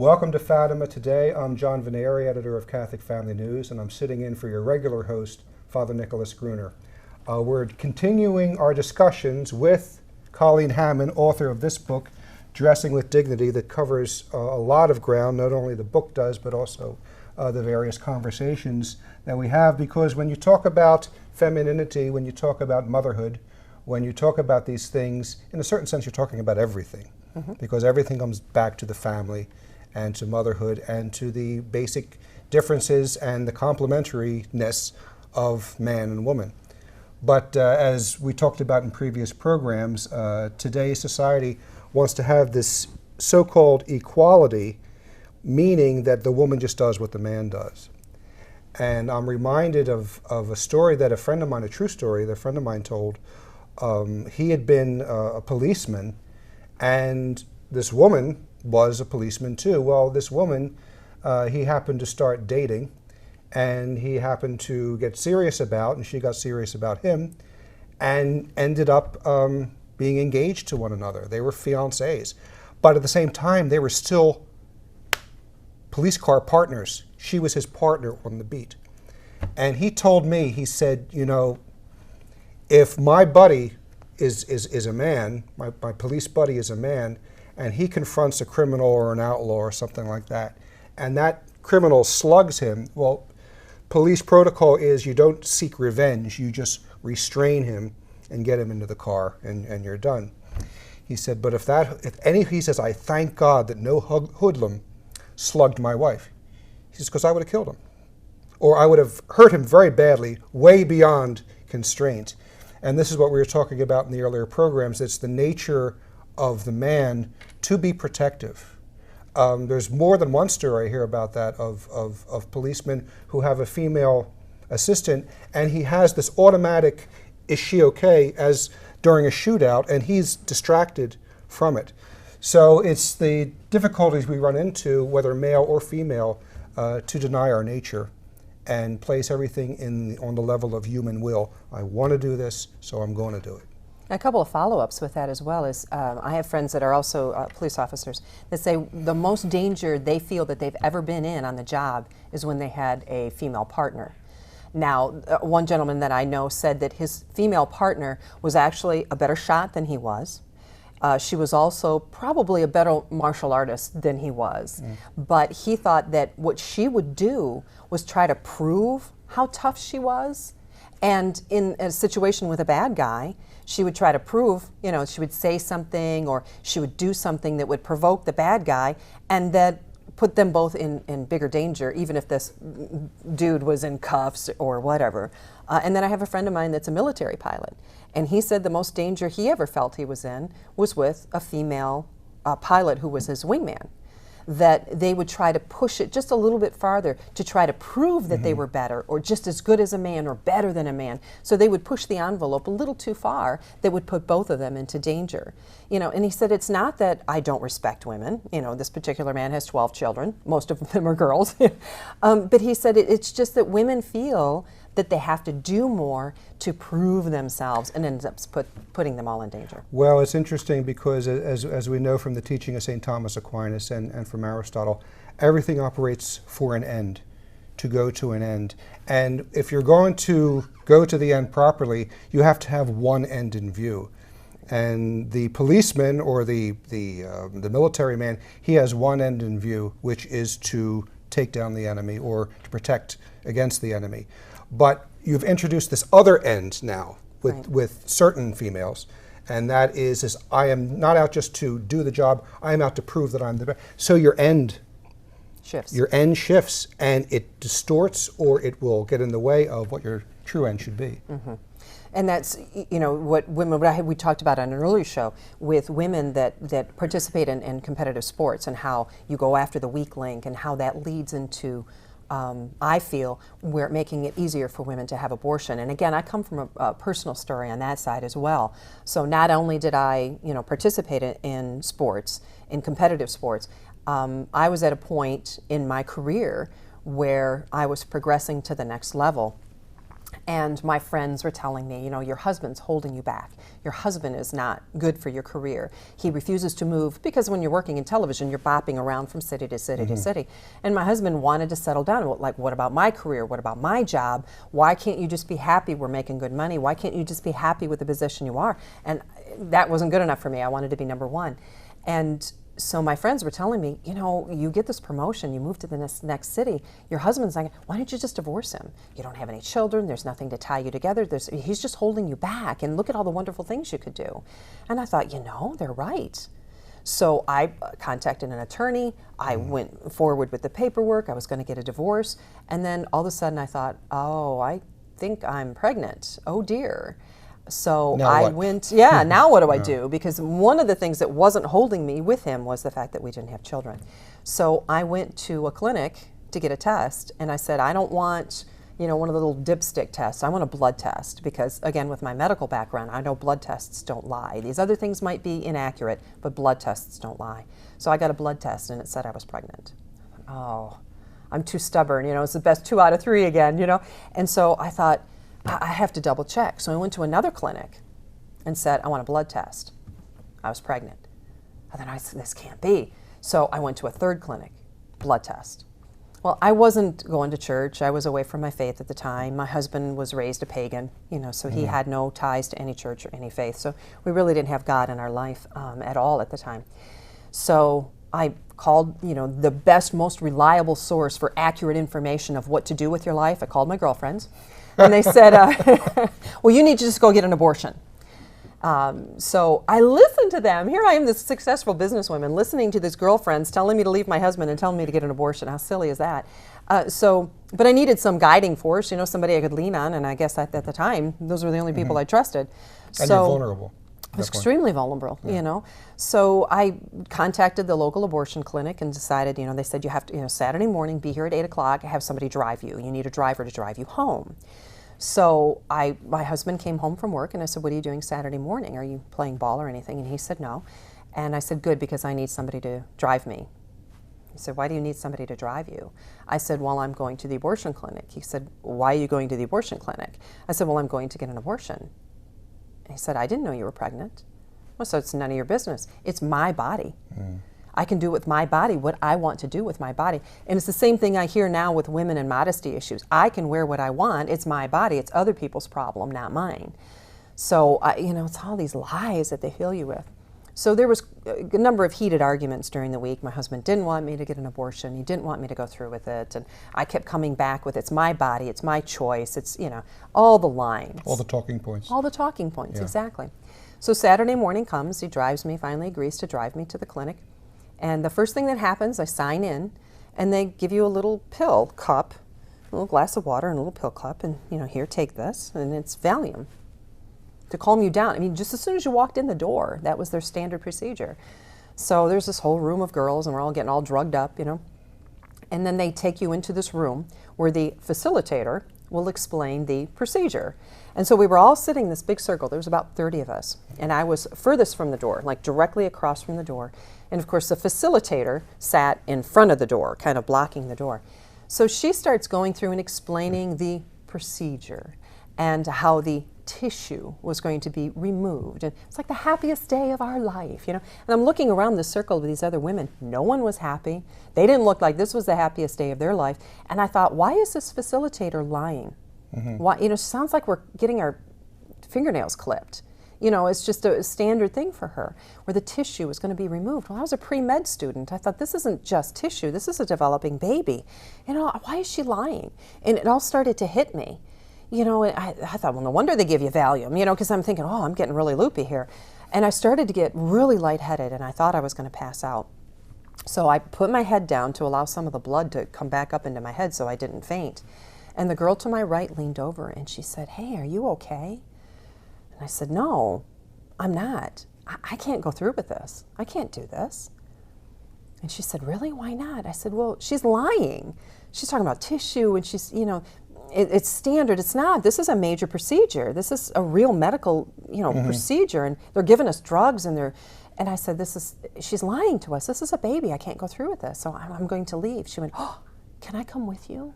Welcome to Fatima. Today, I'm John Veneri, editor of Catholic Family News, and I'm sitting in for your regular host, Father Nicholas Gruner. We're continuing our discussions with Colleen Hammond, author of this book, Dressing with Dignity, that covers a lot of ground. Not only the book does, but also the various conversations that we have. Because when you talk about femininity, when you talk about motherhood, when you talk about these things, in a certain sense, you're talking about everything. Because everything comes back to the family and to motherhood and to the basic differences and the complementariness of man and woman. But as we talked about in previous programs, today's society wants to have this so-called equality, meaning that the woman just does what the man does. And I'm reminded of a story that a friend of mine, a true story that a friend of mine told. He had been a policeman, and this woman was a policeman too. Well, this woman, he happened to start dating, and he happened to get serious about, and she got serious about him, and ended up being engaged to one another. They were fiancés. But at the same time, they were still police car partners. She was his partner on the beat. And he told me, he said, you know, if my buddy is a man, my police buddy is a man, and he confronts a criminal or an outlaw or something like that, and that criminal slugs him, well, police protocol is you don't seek revenge, you just restrain him and get him into the car, and you're done. He said, but he says, I thank God that no hoodlum slugged my wife. He says, because I would have killed him. Or I would have hurt him very badly, way beyond constraint. And this is what we were talking about in the earlier programs. It's the nature of the man to be protective. There's more than one story I hear about that of policemen who have a female assistant, and he has this automatic, is she okay, as during a shootout, and he's distracted from it. So it's the difficulties we run into, whether male or female, to deny our nature and place everything on the level of human will. I want to do this, so I'm going to do it. A couple of follow-ups with that as well is I have friends that are also police officers that say the most danger they feel that they've ever been in on the job is when they had a female partner. Now, one gentleman that I know said that his female partner was actually a better shot than he was. She was also probably a better martial artist than he was. But he thought that what she would do was try to prove how tough she was. And in a situation with a bad guy, she would try to prove, you know, she would say something or she would do something that would provoke the bad guy and that put them both in bigger danger, even if this dude was in cuffs or whatever. And then I have a friend of mine that's a military pilot. And he said the most danger he ever felt he was in was with a female pilot who was his wingman. That they would try to push it just a little bit farther to try to prove that they were better or just as good as a man or better than a man. So they would push the envelope a little too far that would put both of them into danger. You know, and he said it's not that I don't respect women. You know, this particular man has 12 children. Most of them are girls. But he said it's just that women feel that they have to do more to prove themselves and ends up putting them all in danger. Well, it's interesting because as we know from the teaching of St. Thomas Aquinas and from Aristotle, everything operates for an end, to go to an end. And if you're going to go to the end properly, you have to have one end in view. And the policeman or the military man, he has one end in view, which is to take down the enemy or to protect against the enemy. But you've introduced this other end now with certain females, and that is I am not out just to do the job, I am out to prove that I'm the best. So your end shifts. Your end shifts, and it distorts or it will get in the way of what your true end should be. And that's, you know, what we talked about on an earlier show with women that participate in competitive sports and how you go after the weak link and how that leads into I feel we're making it easier for women to have abortion. And again, I come from a personal story on that side as well. So not only did I, you know, participate in sports, in competitive sports, I was at a point in my career where I was progressing to the next level. And my friends were telling me, you know, your husband's holding you back. Your husband is not good for your career. He refuses to move because when you're working in television, you're bopping around from city to city to city. And my husband wanted to settle down. Like, what about my career? What about my job? Why can't you just be happy we're making good money? Why can't you just be happy with the position you are? And that wasn't good enough for me. I wanted to be number one. And so my friends were telling me, you know, you get this promotion, you move to the next city, your husband's like, why don't you just divorce him? You don't have any children, there's nothing to tie you together, he's just holding you back, and look at all the wonderful things you could do. And I thought, you know, they're right. So I contacted an attorney, I went forward with the paperwork, I was going to get a divorce, and then all of a sudden I thought, oh, I think I'm pregnant, oh dear. So now I what? went, yeah, now what do I do? Because one of the things that wasn't holding me with him was the fact that we didn't have children. So I went to a clinic to get a test, and I said, I don't want, you know, one of the little dipstick tests. I want a blood test because, again, with my medical background, I know blood tests don't lie. These other things might be inaccurate, but blood tests don't lie. So I got a blood test, and it said I was pregnant. Oh, I'm too stubborn, you know, it's the best 2 out of 3 again, you know. And so I thought, I have to double check. So I went to another clinic and said, I want a blood test. I was pregnant. And then I said, this can't be. So I went to a third clinic, blood test. Well, I wasn't going to church. I was away from my faith at the time. My husband was raised a pagan, you know, so he had no ties to any church or any faith. So we really didn't have God in our life at all at the time. So I called, you know, the best, most reliable source for accurate information of what to do with your life. I called my girlfriends. And they said, well, you need to just go get an abortion. So I listened to them. Here I am, this successful businesswoman, listening to these girlfriends telling me to leave my husband and telling me to get an abortion. How silly is that? But I needed some guiding force, you know, somebody I could lean on. And I guess at the time, those were the only people I trusted. And you're vulnerable. I was extremely vulnerable, you know. So I contacted the local abortion clinic and decided, you know, they said you have to, you know, Saturday morning, be here at 8 o'clock, have somebody drive you. You need a driver to drive you home. So my husband came home from work and I said, what are you doing Saturday morning? Are you playing ball or anything? And he said, no. And I said, good, because I need somebody to drive me. He said, why do you need somebody to drive you? I said, well, I'm going to the abortion clinic. He said, why are you going to the abortion clinic? I said, well, I'm going to get an abortion. He said, I didn't know you were pregnant. Well, so it's none of your business. It's my body. I can do with my body what I want to do with my body. And it's the same thing I hear now with women and modesty issues. I can wear what I want. It's my body. It's other people's problem, not mine. So, you know, it's all these lies that they fill you with. So there was a number of heated arguments during the week. My husband didn't want me to get an abortion. He didn't want me to go through with it. And I kept coming back with, it's my body, it's my choice, it's, you know, all the lines. All the talking points. All the talking points, exactly. So Saturday morning comes, he drives me, finally agrees to drive me to the clinic. And the first thing that happens, I sign in, and they give you a little pill cup, a little glass of water and a little pill cup, and, you know, here, take this, and it's Valium to calm you down. I mean, just as soon as you walked in the door, that was their standard procedure. So there's this whole room of girls, and we're all getting all drugged up, you know. And then they take you into this room where the facilitator will explain the procedure. And so we were all sitting in this big circle. There was about 30 of us. And I was furthest from the door, like directly across from the door. And of course, the facilitator sat in front of the door, kind of blocking the door. So she starts going through and explaining the procedure and how the tissue was going to be removed. And it's like the happiest day of our life, you know. And I'm looking around the circle of these other women. No one was happy. They didn't look like this was the happiest day of their life. And I thought, why is this facilitator lying? Why, you know, sounds like we're getting our fingernails clipped. You know, it's just a standard thing for her, where the tissue is going to be removed. Well, I was a pre-med student. I thought, this isn't just tissue. This is a developing baby. You know, why is she lying? And it all started to hit me. You know, I thought, well, no wonder they give you Valium, you know, because I'm thinking, oh, I'm getting really loopy here. And I started to get really lightheaded, and I thought I was going to pass out. So I put my head down to allow some of the blood to come back up into my head so I didn't faint. And the girl to my right leaned over, and she said, hey, are you okay? And I said, no, I'm not. I can't go through with this. I can't do this. And she said, really? Why not? I said, well, she's lying. She's talking about tissue, and she's, you know, it's standard. It's not. This is a major procedure. This is a real medical, you know, procedure, and they're giving us drugs, and and I said, she's lying to us. This is a baby. I can't go through with this, so I'm going to leave. She went, oh, can I come with you?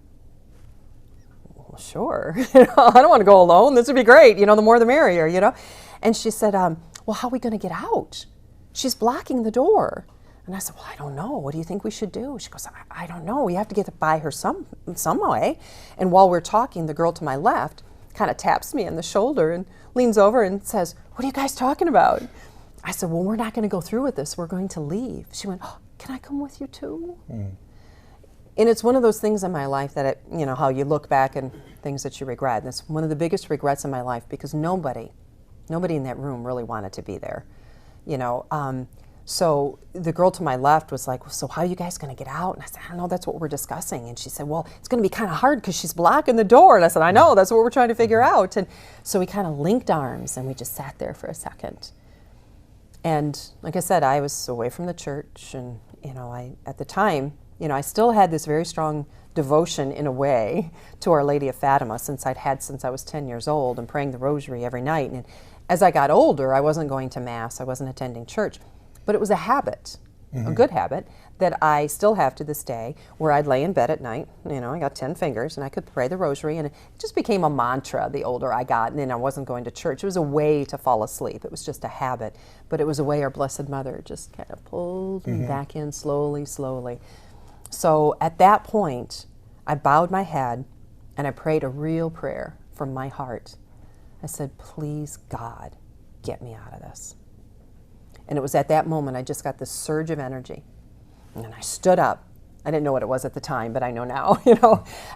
well, sure. I don't want to go alone. This would be great. The more the merrier. And she said, well, how are we going to get out? She's blocking the door. And I said, well, I don't know. What do you think we should do? She goes, I don't know. We have to get by her some way. And while we're talking, the girl to my left kind of taps me on the shoulder and leans over and says, what are you guys talking about? I said, well, we're not going to go through with this. We're going to leave. She went, oh, can I come with you too? Mm. And it's one of those things in my life that, how you look back and things that you regret. And it's one of the biggest regrets in my life because nobody in that room really wanted to be there. So the girl to my left was like, well, so how are you guys going to get out? And I said, I don't know, that's what we're discussing. And she said, well, it's going to be kind of hard because she's blocking the door. And I said, I know, that's what we're trying to figure out. And so we kind of linked arms and we just sat there for a second. And like I said, I was away from the church and, at the time, I still had this very strong devotion in a way to Our Lady of Fatima since I was 10 years old and praying the rosary every night. And as I got older, I wasn't going to Mass, I wasn't attending church. But it was a habit, a good habit, that I still have to this day, where I'd lay in bed at night, I got 10 fingers, and I could pray the rosary, and it just became a mantra the older I got, and then I wasn't going to church. It was a way to fall asleep. It was just a habit, but it was a way our Blessed Mother just kind of pulled me back in slowly, slowly. So at that point, I bowed my head, and I prayed a real prayer from my heart. I said, please, God, get me out of this. And it was at that moment I just got this surge of energy. And then I stood up. I didn't know what it was at the time, but I know now,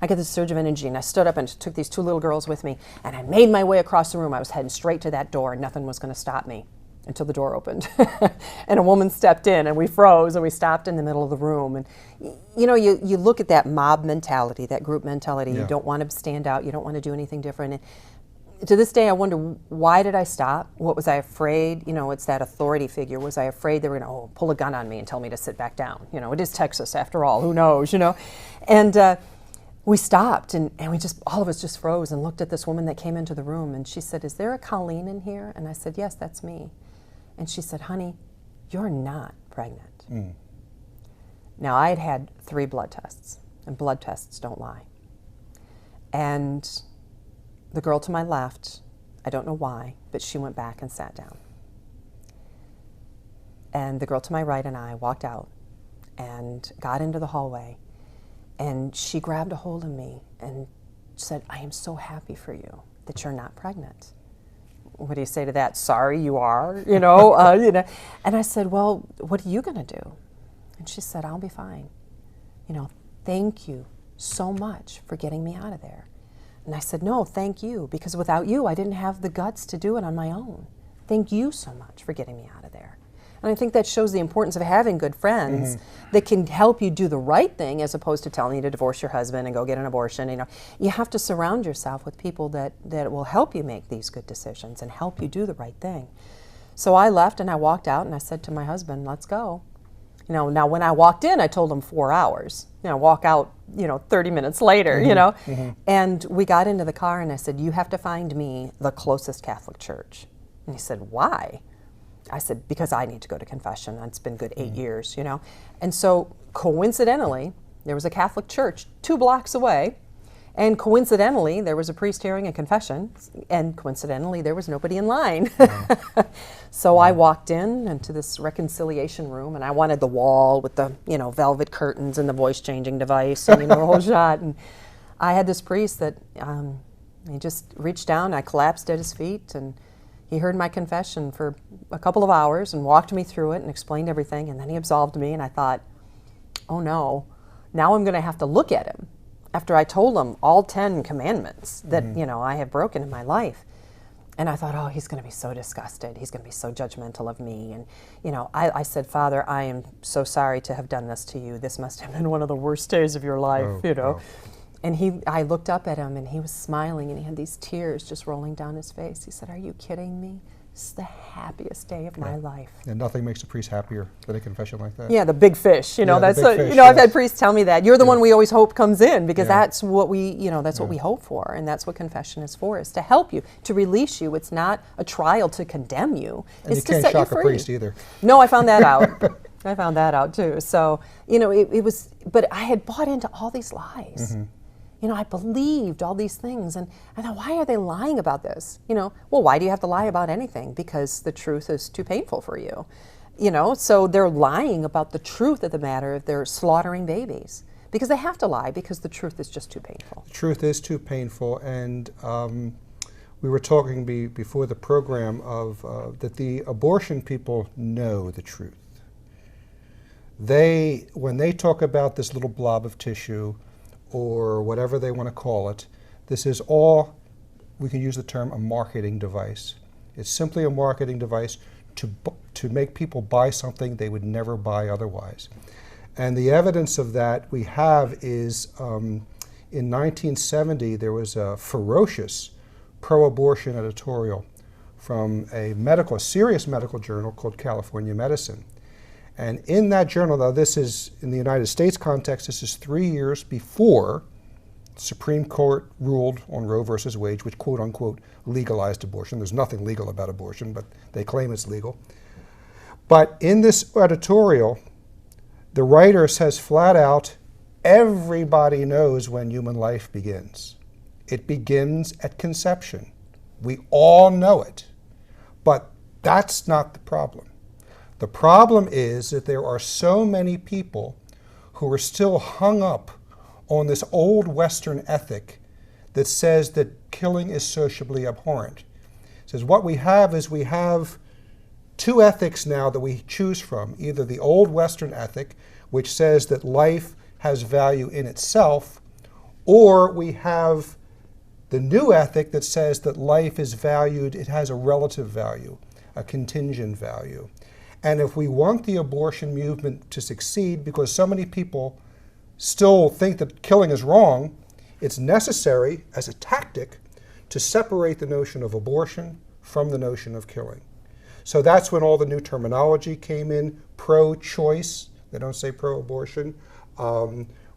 I got this surge of energy, and I stood up and took these two little girls with me, and I made my way across the room. I was heading straight to that door, and nothing was going to stop me until the door opened. And a woman stepped in, and we froze, and we stopped in the middle of the room. And, you look at that mob mentality, that group mentality. Yeah. You don't want to stand out. You don't want to do anything different. And to this day, I wonder, why did I stop? What was I afraid? It's that authority figure. Was I afraid they were going to pull a gun on me and tell me to sit back down? It is Texas after all. Who knows? And we stopped, and we just, all of us just froze and looked at this woman that came into the room, and she said, is there a Colleen in here? And I said, yes, that's me. And she said, honey, you're not pregnant. Mm. Now, I had 3 blood tests, and blood tests don't lie. And the girl to my left, I don't know why, but she went back and sat down. And the girl to my right and I walked out and got into the hallway, and she grabbed a hold of me and said, I am so happy for you that you're not pregnant. What do you say to that? Sorry, you are, And I said, well, what are you going to do? And she said, I'll be fine. Thank you so much for getting me out of there. And I said, no, thank you, because without you, I didn't have the guts to do it on my own. Thank you so much for getting me out of there. And I think that shows the importance of having good friends that can help you do the right thing as opposed to telling you to divorce your husband and go get an abortion. You have to surround yourself with people that will help you make these good decisions and help you do the right thing. So I left and I walked out and I said to my husband, let's go. Now when I walked in, I told him 4 hours. Walk out, 30 minutes later, And we got into the car and I said, you have to find me the closest Catholic church. And he said, why? I said, because I need to go to confession. It's been good 8 years, And so coincidentally, there was a Catholic church 2 blocks away. And coincidentally, there was a priest hearing a confession, and coincidentally, there was nobody in line. So I walked into this reconciliation room, and I wanted the wall with the, velvet curtains and the voice-changing device, and, the whole shot. And I had this priest that he just reached down, I collapsed at his feet, and he heard my confession for a couple of hours and walked me through it and explained everything, and then he absolved me, and I thought, oh no, now I'm going to have to look at him after I told him all 10 commandments that, I have broken in my life. And I thought, oh, he's going to be so disgusted. He's going to be so judgmental of me. And, I said, Father, I am so sorry to have done this to you. This must have been one of the worst days of your life, Oh. And I looked up at him, and he was smiling, and he had these tears just rolling down his face. He said, are you kidding me? This is the happiest day of my life. And nothing makes a priest happier than a confession like that. Yeah, the big fish. That's fish, I've had priests tell me that. You're the one we always hope comes in, because that's what we, that's what we hope for, and that's what confession is for, is to help you, to release you. It's not a trial to condemn you. And it's you to can't set you shock free. a priest either. No, I found that out. I found that out too. So, it was, but I had bought into all these lies. I believed all these things, and I thought, why are they lying about this? Well, why do you have to lie about anything? Because the truth is too painful for you. So they're lying about the truth of the matter if they're slaughtering babies. Because they have to lie, because the truth is just too painful. The truth is too painful, and we were talking before the program of that the abortion people know the truth. When they talk about this little blob of tissue, or whatever they want to call it, this is all, we can use the term, a marketing device. It's simply a marketing device to make people buy something they would never buy otherwise. And the evidence of that we have is in 1970 there was a ferocious pro-abortion editorial from a serious medical journal called California Medicine. And in that journal, now this is, in the United States context, this is 3 years before the Supreme Court ruled on Roe versus Wade, which quote unquote legalized abortion. There's nothing legal about abortion, but they claim it's legal. But in this editorial, the writer says flat out, everybody knows when human life begins. It begins at conception. We all know it. But that's not the problem. The problem is that there are so many people who are still hung up on this old Western ethic that says that killing is sociably abhorrent. It says what we have is we have two ethics now that we choose from, either the old Western ethic, which says that life has value in itself, or we have the new ethic that says that life is valued, it has a relative value, a contingent value. And if we want the abortion movement to succeed, because so many people still think that killing is wrong, it's necessary as a tactic to separate the notion of abortion from the notion of killing. So that's when all the new terminology came in, pro-choice, they don't say pro-abortion,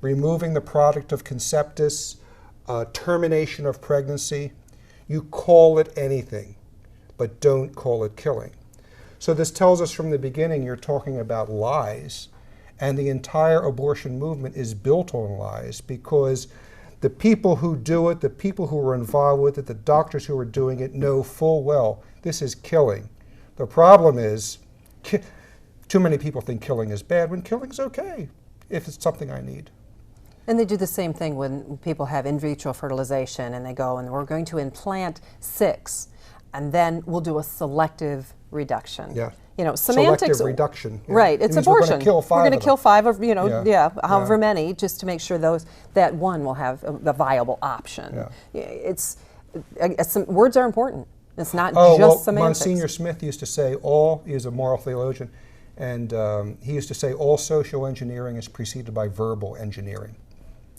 removing the product of conceptus, termination of pregnancy. You call it anything, but don't call it killing. So this tells us from the beginning you're talking about lies, and the entire abortion movement is built on lies, because the people who do it, the people who are involved with it, the doctors who are doing it know full well this is killing. The problem is too many people think killing is bad when killing's okay if it's something I need. And they do the same thing when people have in vitro fertilization and they go and we're going to implant 6 and then we'll do a selective reduction. Yeah. Semantics. Selective reduction. Yeah. Right, it's abortion. We're going to kill 5 of, however Yeah. many, just to make sure that one will have a viable option. Yeah. Words are important. It's not just semantics. Monsignor Smith used to say he's a moral theologian, and he used to say all social engineering is preceded by verbal engineering.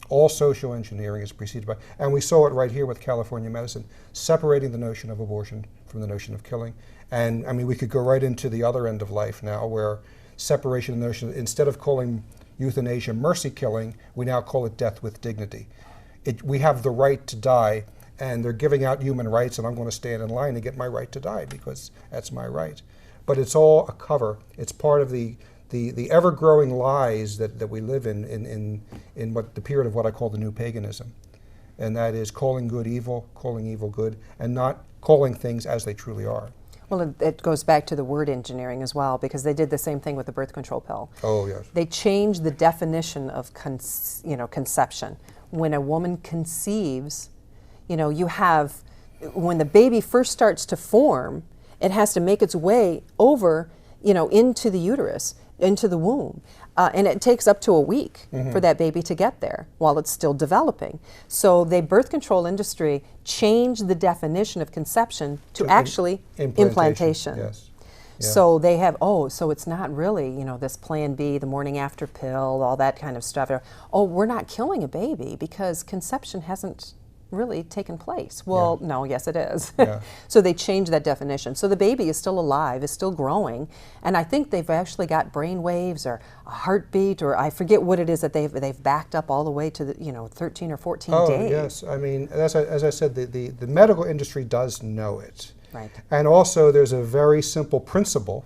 All social engineering is preceded by, and we saw it right here with California Medicine, separating the notion of abortion from the notion of killing. And I mean, we could go right into the other end of life now, where separation of the notion, instead of calling euthanasia mercy killing, we now call it death with dignity. We have the right to die, and they're giving out human rights, and I'm going to stand in line to get my right to die because that's my right. But it's all a cover. It's part of the ever-growing lies that we live in what the period of what I call the new paganism. And that is calling good evil, calling evil good, and not calling things as they truly are. Well, it goes back to the word engineering as well, because they did the same thing with the birth control pill. Oh, yes. They changed the definition of conception. When a woman conceives, you have, when the baby first starts to form, it has to make its way over, into the uterus, into the womb. And it takes up to a week for that baby to get there while it's still developing. So the birth control industry changed the definition of conception to actually implantation. Yes. Yeah. So they have, so it's not really, this Plan B, the morning after pill, all that kind of stuff. We're not killing a baby because conception hasn't really taken place. Well, no, yes it is. Yeah. So they changed that definition. So the baby is still alive, is still growing, and I think they've actually got brain waves or a heartbeat, or I forget what it is that they've backed up all the way to the 13 or 14 days. Oh yes, I mean, as I said, the medical industry does know it. Right. And also there's a very simple principle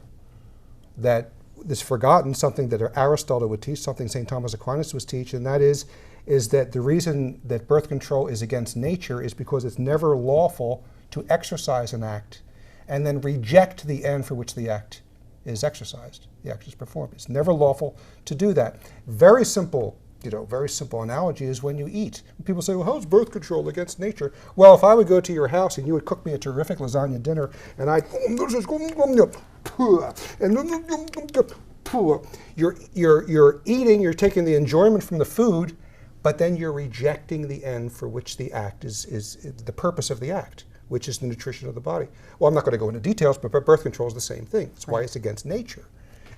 that is forgotten, something that Aristotle would teach, something St. Thomas Aquinas would teach, and that is is that the reason that birth control is against nature is because it's never lawful to exercise an act and then reject the end for which the act is exercised, the act is performed. It's never lawful to do that. Very simple, very simple analogy is when you eat. People say, well, how's birth control against nature? Well, if I would go to your house and you would cook me a terrific lasagna dinner and I'd, you're eating, you're taking the enjoyment from the food, but then you're rejecting the end for which the act is the purpose of the act, which is the nutrition of the body. Well, I'm not going to go into details, but birth control is the same thing. That's why it's against nature.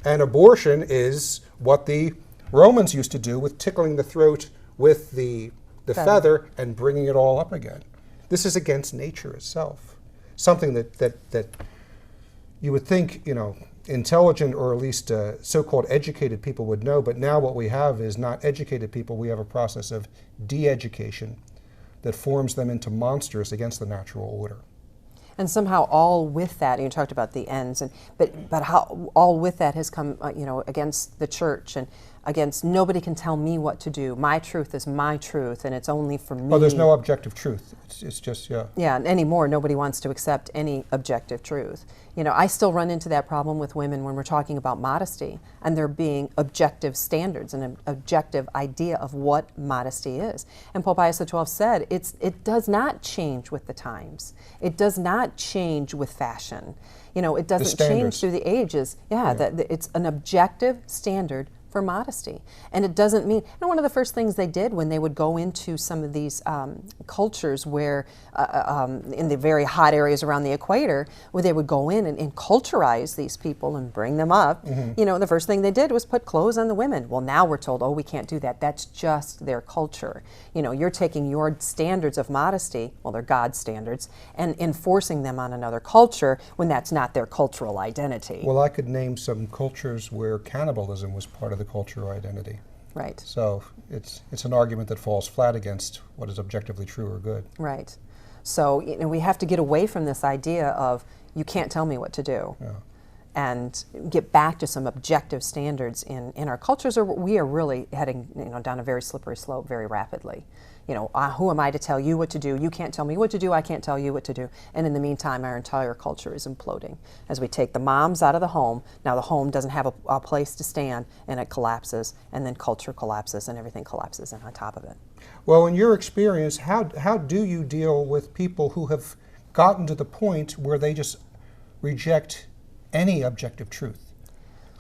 And abortion is what the Romans used to do with tickling the throat with the feather and bringing it all up again. This is against nature itself. Something that you would think, intelligent or at least so-called educated people would know, but now what we have is not educated people, we have a process of de-education that forms them into monsters against the natural order. And somehow all with that, you talked about the ends, but how all with that has come, against the church and against nobody can tell me what to do. My truth is my truth, and it's only for me. Oh, there's no objective truth. It's just, yeah. Yeah, and anymore, nobody wants to accept any objective truth. I still run into that problem with women when we're talking about modesty, and there being objective standards and an objective idea of what modesty is. And Pope Pius XII said, it does not change with the times. It does not change with fashion. It doesn't change through the ages. Yeah, that it's an objective standard for modesty. And it doesn't mean, one of the first things they did when they would go into some of these cultures where, in the very hot areas around the equator, where they would go in and culturize these people and bring them up, the first thing they did was put clothes on the women. Well, now we're told, oh, we can't do that. That's just their culture. You're taking your standards of modesty, well, they're God's standards, and enforcing them on another culture when that's not their cultural identity. Well, I could name some cultures where cannibalism was part of the cultural identity. Right. So it's an argument that falls flat against what is objectively true or good. Right. So we have to get away from this idea of you can't tell me what to do, and get back to some objective standards in our cultures, or we are really heading down a very slippery slope very rapidly. Who am I to tell you what to do? You can't tell me what to do. I can't tell you what to do. And in the meantime, our entire culture is imploding. As we take the moms out of the home, now the home doesn't have a place to stand, and it collapses, and then culture collapses, and everything collapses in on top of it. Well, in your experience, how do you deal with people who have gotten to the point where they just reject any objective truth?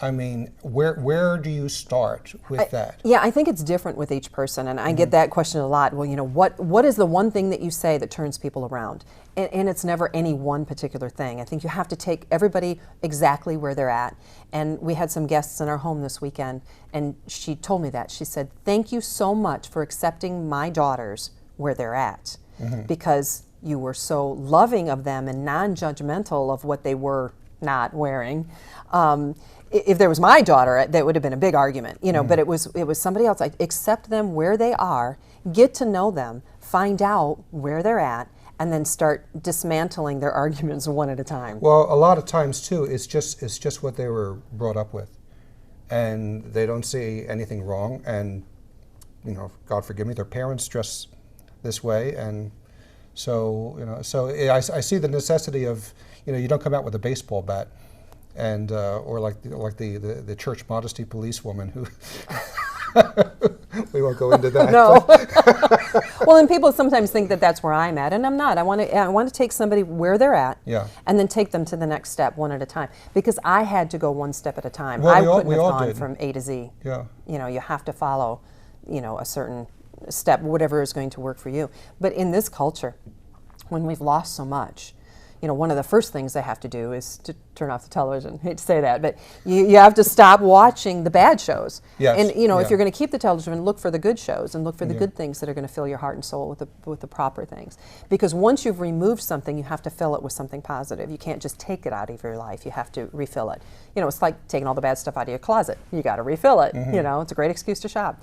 I mean, where do you start with that? Yeah, I think it's different with each person, and I get that question a lot. Well, what is the one thing that you say that turns people around? And it's never any one particular thing. I think you have to take everybody exactly where they're at. And we had some guests in our home this weekend, and she told me that. She said, thank you so much for accepting my daughters where they're at, because you were so loving of them and non-judgmental of what they were not wearing. If there was my daughter, that would have been a big argument, but it was somebody else. I accept them where they are, get to know them, find out where they're at, and then start dismantling their arguments one at a time. Well, a lot of times too, it's just what they were brought up with, and they don't see anything wrong. And God forgive me, their parents dress this way, and so I see the necessity of you don't come out with a baseball bat. And or like the church modesty policewoman who we won't go into that. No. Well, and people sometimes think that that's where I'm at, and I'm not. I want to take somebody where they're at, and then take them to the next step one at a time. Because I had to go one step at a time. Well, I couldn't have gone from A to Z. Yeah. You have to follow, a certain step, whatever is going to work for you. But in this culture, when we've lost so much, one of the first things they have to do is to turn off the television. I hate to say that, but you have to stop watching the bad shows. Yes. And if you're going to keep the television, look for the good shows and look for the good things that are going to fill your heart and soul with the proper things. Because once you've removed something, you have to fill it with something positive. You can't just take it out of your life. You have to refill it. It's like taking all the bad stuff out of your closet. You got to refill it. It's a great excuse to shop.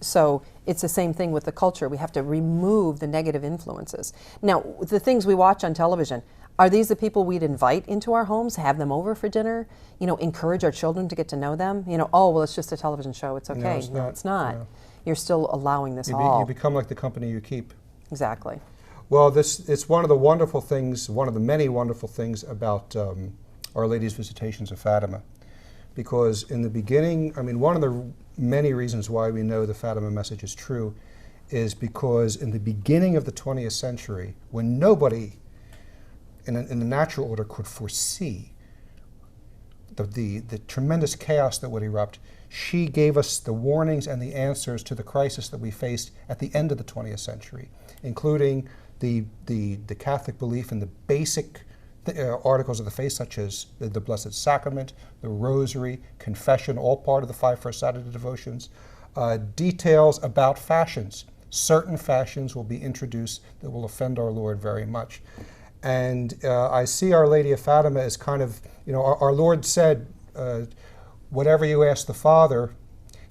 So it's the same thing with the culture. We have to remove the negative influences. Now, the things we watch on television, are these the people we'd invite into our homes, have them over for dinner, encourage our children to get to know them? Oh, well, it's just a television show. It's okay. No, it's not. you're still allowing this You all. become like the company you keep. Exactly. Well, it's one of the wonderful things, one of the many wonderful things about Our Lady's Visitations of Fatima. Because in the beginning, I mean, one of the many reasons why we know the Fatima message is true is because in the beginning of the 20th century, when nobody in the natural order could foresee the tremendous chaos that would erupt, she gave us the warnings and the answers to the crisis that we faced at the end of the 20th century, including the Catholic belief in the basic articles of the faith, such as the Blessed Sacrament, the Rosary, confession, all part of the 5 First Saturday devotions. Details about fashions. Certain fashions will be introduced that will offend our Lord very much. And I see Our Lady of Fatima as kind of, you know, our Lord said, whatever you ask the Father,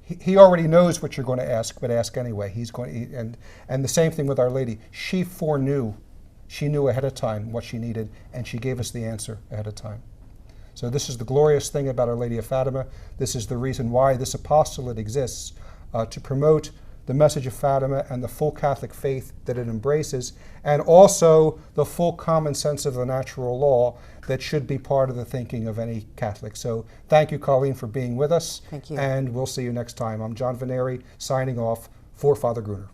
he already knows what you're going to ask, but ask anyway. He's going, and the same thing with Our Lady. She foreknew. She knew ahead of time what she needed, and she gave us the answer ahead of time. So this is the glorious thing about Our Lady of Fatima. This is the reason why this apostolate exists, to promote the message of Fatima and the full Catholic faith that it embraces, and also the full common sense of the natural law that should be part of the thinking of any Catholic. So thank you, Colleen, for being with us. Thank you. And we'll see you next time. I'm John Veneri, signing off for Father Gruner.